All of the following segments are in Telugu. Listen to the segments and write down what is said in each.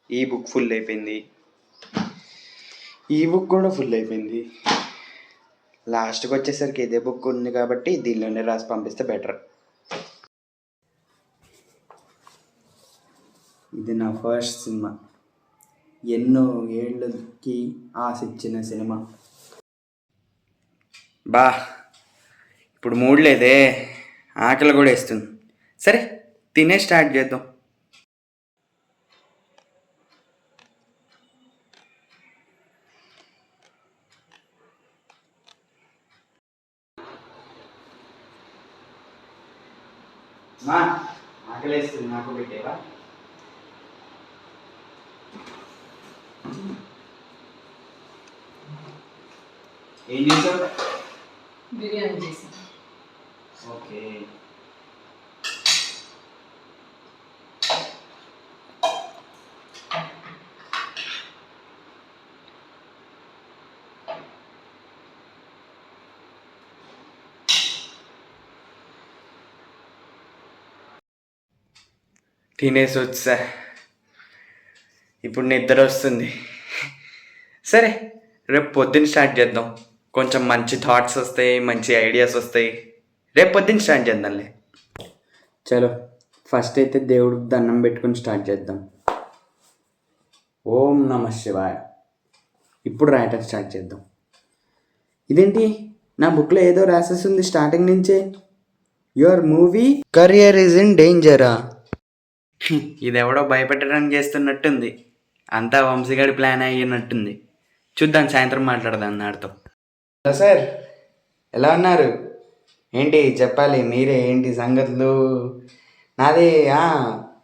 ఈ బుక్ ఫుల్ అయిపోయింది, ఈ బుక్ కూడా ఫుల్ అయిపోయింది. లాస్ట్కి వచ్చేసరికి ఇదే బుక్ ఉంది కాబట్టి దీనిలోనే రాసి పంపిస్తే బెటర్. ఇది నా ఫస్ట్ సినిమా, ఎన్నో ఏళ్ళకి ఆశించిన సినిమా. ఇప్పుడు మూడ్ లేదే, ఆకలి కూడా వేస్తుంది. సరే తినే స్టార్ట్ చేద్దాం. ఆకలి వేస్తుంది, నాకు పెట్టేవా? ఏం చేసావు? బిర్యానీ చేసాను. ఓకే. తినేసి వచ్చా, ఇప్పుడు నిద్ర వస్తుంది. సరే రేపు పొద్దున్న స్టార్ట్ చేద్దాం, కొంచెం మంచి థాట్స్ వస్తాయి, మంచి ఐడియాస్ వస్తాయి. రేపు పొద్దున్న స్టార్ట్ చేద్దాంలే. చలో ఫస్ట్ అయితే దేవుడికి దండం పెట్టుకుని స్టార్ట్ చేద్దాం. ఓం నమః శివాయ. ఇప్పుడు రాయటం స్టార్ట్ చేద్దాం. ఇదేంటి నా బుక్లో ఏదో రాసేస్తుంది స్టార్టింగ్ నుంచే, your movie career is in డేంజరా. ఇది ఎవడో భయపెట్టడానికి చేస్తున్నట్టుంది, అంతా వంశీగాడి ప్లాన్ అయ్యినట్టుంది. చూద్దాం, సాయంత్రం మాట్లాడదాం నాడితో. హలో సార్, ఎలా ఉన్నారు? ఏంటి చెప్పాలి మీరే, ఏంటి సంగతులు? నాది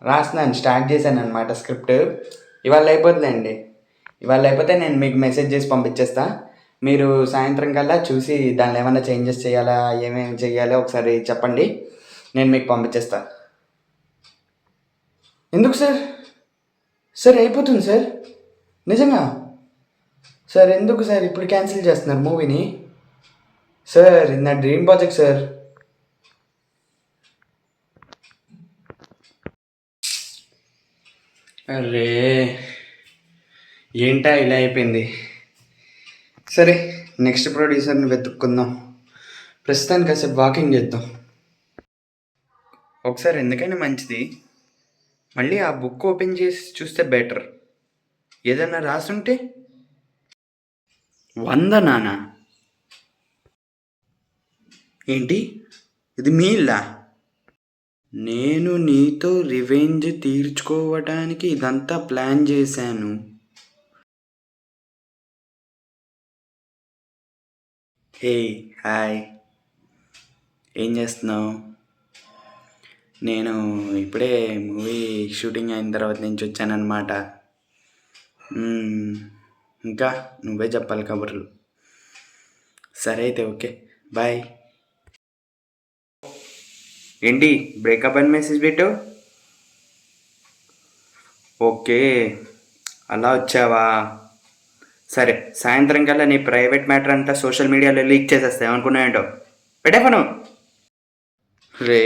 రాస్తున్నాను, స్టార్ట్ చేశాను అనమాట స్క్రిప్ట్. ఇవాళ అయిపోతుందండి, ఇవాళ అయిపోతే నేను మీకు మెసేజ్ చేసి పంపించేస్తా. మీరు సాయంత్రం కల్లా చూసి దానిలో ఏమైనా చేంజెస్ చేయాలా, ఏమేమి చేయాలో ఒకసారి చెప్పండి, నేను మీకు పంపించేస్తా. ఎందుకు సార్? సార్ అయిపోతుంది సార్, నిజంగా సార్. ఎందుకు సార్ ఇప్పుడు క్యాన్సిల్ చేస్తున్నారు మూవీని? సార్ ఇది నా డ్రీమ్ ప్రాజెక్ట్ సార్. అరే ఏంటా ఇలా అయిపోయింది. సరే నెక్స్ట్ ప్రొడ్యూసర్ని వెతుక్కుందాం, ప్రస్తుతానికి కాసేపు వాకింగ్ చేద్దాం. ఒకసారి ఎందుకైనా మంచిది మళ్ళీ ఆ బుక్ ఓపెన్ చేసి చూస్తే బెటర్. ఏదన్నా రాసుంటే 100 నానా? ఏంటి ఇది మీ ఇల్లా? నేను నీతో రివెంజ్ తీర్చుకోవడానికి ఇదంతా ప్లాన్ చేశాను. హే హాయ్, ఏం చేస్తున్నావు? నేను ఇప్పుడే మూవీ షూటింగ్ అయిన తర్వాత నుంచి వచ్చానన్నమాట. ఇంకా నువ్వే చెప్పాలి కబుర్లు. సరే అయితే ఓకే, బాయ్. ఏంటి బ్రేకప్ అని మెసేజ్ పెట్టావు? ఓకే అలా వచ్చావా? సరే సాయంత్రం కల్లా నీ ప్రైవేట్ మ్యాటర్ అంతా సోషల్ మీడియాలో లీక్ చేసేస్తావు అనుకున్నాయంటో. పెట్టే ఫోను. రే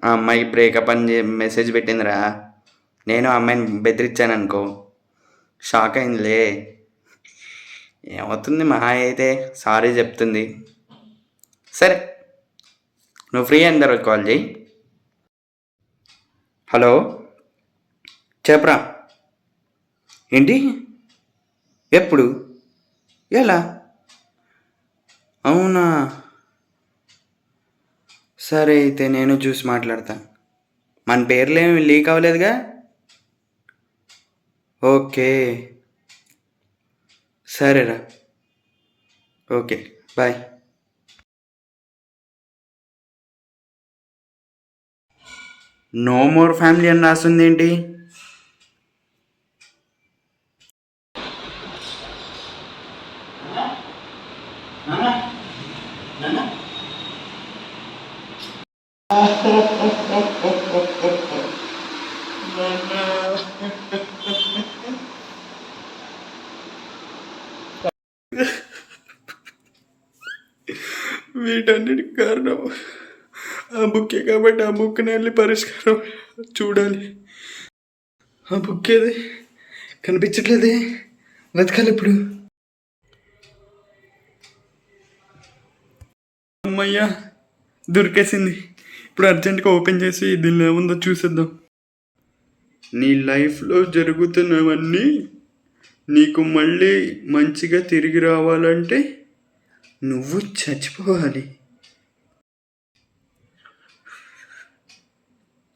ఆ అమ్మాయి బ్రేకప్ అని మెసేజ్ పెట్టిందిరా, నేను ఆ అమ్మాయిని బెదిరించాను అనుకో, షాక్ అయిందిలే. ఏమవుతుంది, మహా అయితే సారీ చెప్తుంది. సరే నువ్వు ఫ్రీ అయిన తర్వాత కాల్ చేయి. హలో చెప్పరా? ఏంటి ఎప్పుడు ఎలా? అవునా, సరే అయితే నేను చూసి మాట్లాడతాను. మన పేర్లు ఏమి లీక్ అవ్వలేదుగా? ఓకే సరేరా, okay bye. No more family అని రాస్తుంది ఏంటి? వీటన్నిటికి కారణం ఆ బుక్కే కాబట్టి ఆ బుక్ని వెళ్ళి పరిష్కారం చూడాలి. ఆ బుక్ ఏది? కనిపించట్లేదే, వెతకాలి ఇప్పుడు. అమ్మయ్యా, దొరికేసింది. ఇప్పుడు అర్జెంటుగా ఓపెన్ చేసి దీనిలో ఏముందో చూసేద్దాం. నీ లైఫ్లో జరుగుతున్నవన్నీ నీకు మళ్ళీ మంచిగా తిరిగి రావాలంటే నువ్వు చచ్చిపోవాలి.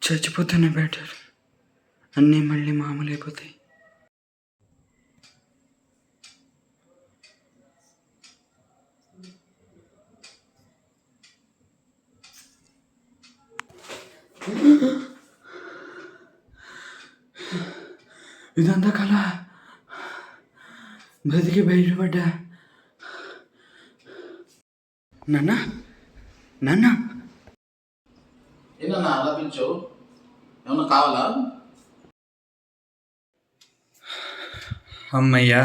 చచ్చిపోతేనే బెటర్, అన్నీ మళ్ళీ మామూలు అయిపోతాయి. ఇదంతా కళ, బతికి బయటపడ్డా. నాన్న, నాన్న, ఏంటన్నా అలా పిలిచావు? ఏమన్నా కావాలా? అమ్మయ్యా,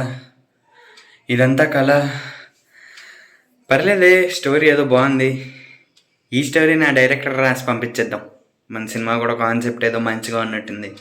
ఇదంతా కళ. పర్లేదే, స్టోరీ ఏదో బాగుంది. ఈ స్టోరీ నా డైరెక్టర్ రాసి పంపించేద్దాం. మన సినిమా కూడా కాన్సెప్ట్ ఏదో మంచిగా ఉన్నట్టుంది.